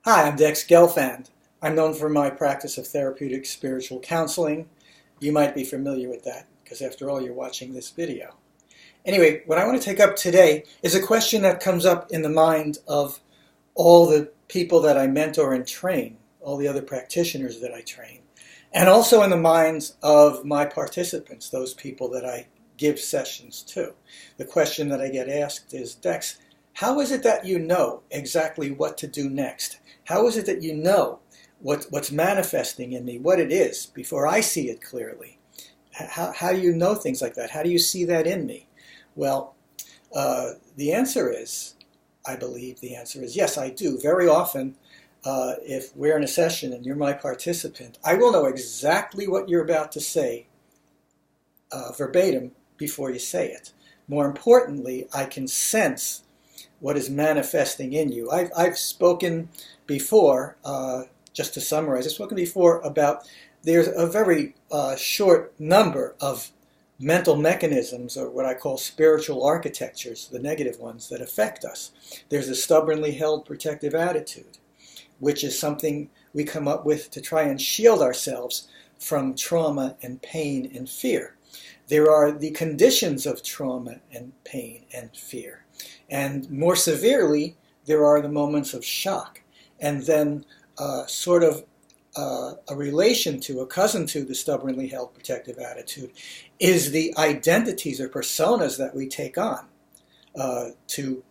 Hi, I'm Dex Gelfand. I'm known for my practice of therapeutic spiritual counseling. You might be familiar with that because after all, you're watching this video. Anyway, what I want to take up today is a question that comes up in the mind of all the people that I mentor and train, all the other practitioners that I train, and also in the minds of my participants, those people that I give sessions to. The question that I get asked is, Dex, how is it that you know exactly what to do next? How is it that you know what's manifesting in me, what it is, before I see it clearly? How do you know things like that? How do you see that in me? Well, the answer is, I believe the answer is yes, I do. Very often, if we're in a session and you're my participant, I will know exactly what you're about to say verbatim before you say it. More importantly, I can sense what is manifesting in you. I've spoken before, just to summarize, I've spoken before about there's a very short number of mental mechanisms, or what I call spiritual architectures, the negative ones, that affect us. There's a stubbornly held protective attitude, which is something we come up with to try and shield ourselves from trauma and pain and fear. There are the conditions of trauma and pain and fear. And more severely, there are the moments of shock. And then sort of a relation to, a cousin to the stubbornly held protective attitude is the identities or personas that we take on to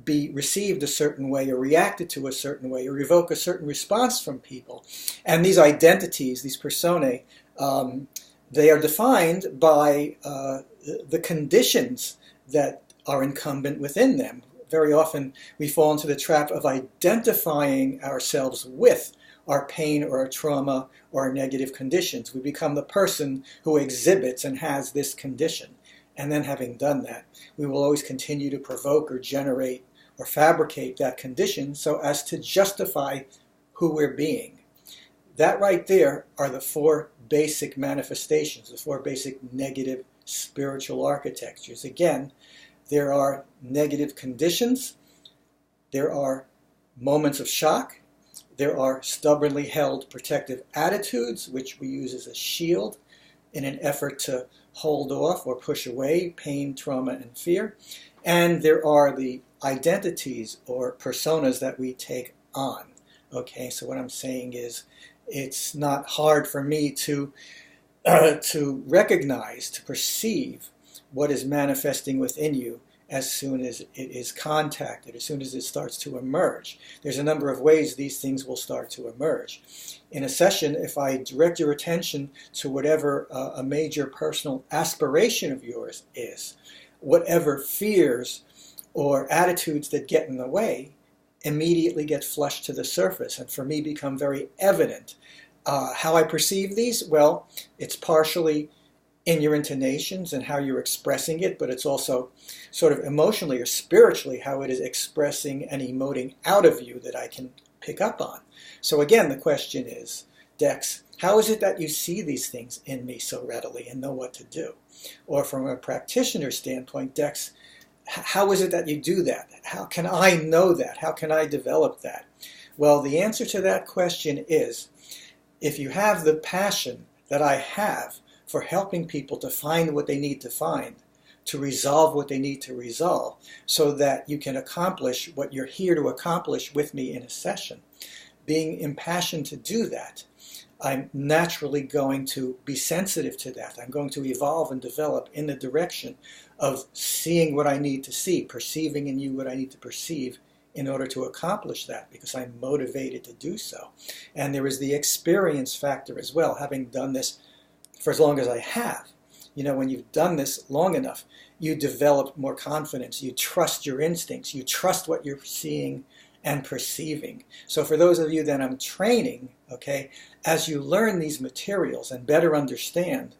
be received a certain way or reacted to a certain way or evoke a certain response from people. And these identities, these personae, they are defined by the conditions that are incumbent within them. Very often we fall into the trap of identifying ourselves with our pain or our trauma or our negative conditions. We become the person who exhibits and has this condition. And then having done that, we will always continue to provoke or generate or fabricate that condition so as to justify who we're being. That right there are the four basic manifestations, the four basic negative spiritual architectures. Again, there are negative conditions, there are moments of shock, there are stubbornly held protective attitudes, which we use as a shield in an effort to hold off or push away pain, trauma, and fear. And there are the identities or personas that we take on. Okay, so what I'm saying is it's not hard for me to recognize, to perceive what is manifesting within you as soon as it is contacted, as soon as it starts to emerge. There's a number of ways these things will start to emerge. In a session, if I direct your attention to whatever a major personal aspiration of yours is, whatever fears or attitudes that get in the way immediately get flushed to the surface and for me become very evident. How I perceive these? Well, it's partially in your intonations and how you're expressing it, but it's also sort of emotionally or spiritually how it is expressing and emoting out of you that I can pick up on. So again, the question is, Dex, how is it that you see these things in me so readily and know what to do? Or from a practitioner standpoint, Dex, how is it that you do that? How can I know that? How can I develop that? Well, the answer to that question is, if you have the passion that I have for helping people to find what they need to find, to resolve what they need to resolve, so that you can accomplish what you're here to accomplish with me in a session, being impassioned to do that, I'm naturally going to be sensitive to that. I'm going to evolve and develop in the direction of seeing what I need to see, perceiving in you what I need to perceive in order to accomplish that, because I'm motivated to do so. And there is the experience factor as well, having done this for as long as I have. You know, when you've done this long enough, you develop more confidence, you trust your instincts, you trust what you're seeing and perceiving. So for those of you that I'm training, okay, as you learn these materials and better understand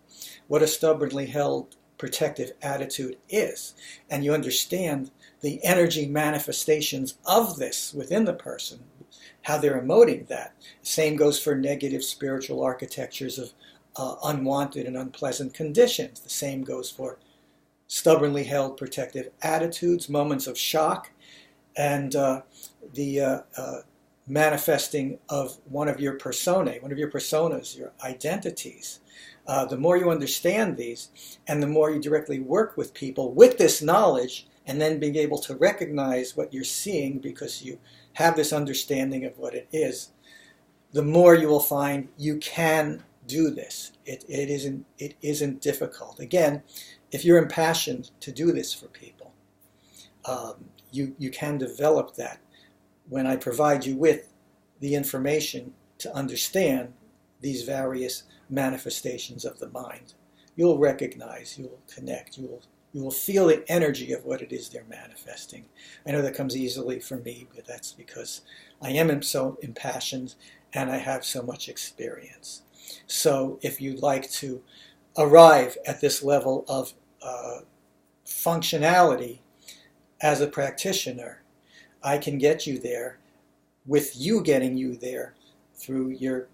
what a stubbornly held protective attitude is, and you understand the energy manifestations of this within the person, how they're emoting that. The same goes for negative spiritual architectures of unwanted and unpleasant conditions. The same goes for stubbornly held protective attitudes, moments of shock, and the manifesting of one of your personas, your identities. The more you understand these, and the more you directly work with people with this knowledge, and then being able to recognize what you're seeing because you have this understanding of what it is, the more you will find you can do this. It isn't difficult. Again, if you're impassioned to do this for people, you can develop that. When I provide you with the information to understand these various manifestations of the mind, you'll recognize, you'll connect, you will feel the energy of what it is they're manifesting. I know that comes easily for me, but that's because I am so impassioned and I have so much experience. So if you'd like to arrive at this level of functionality as a practitioner, I can get you there with you getting you there through your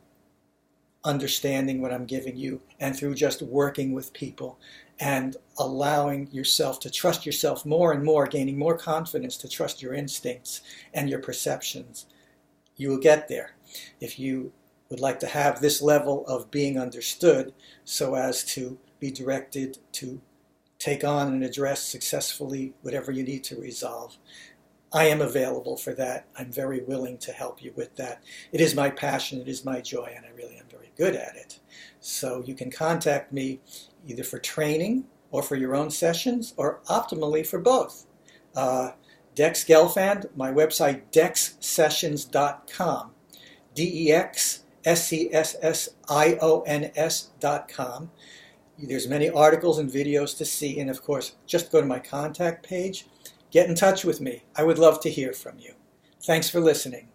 understanding what I'm giving you and through just working with people and allowing yourself to trust yourself more and more, gaining more confidence to trust your instincts and your perceptions. You will get there. If you would like to have this level of being understood so as to be directed to take on and address successfully whatever you need to resolve, I am available for that. I'm very willing to help you with that. It is my passion, it is my joy, and I really am very good at it. So you can contact me either for training or for your own sessions, or optimally for both. Dex Gelfand, my website, dexsessions.com, DEXSCSSIONS.com. There's many articles and videos to see, and of course, just go to my contact page. Get in touch with me. I would love to hear from you. Thanks for listening.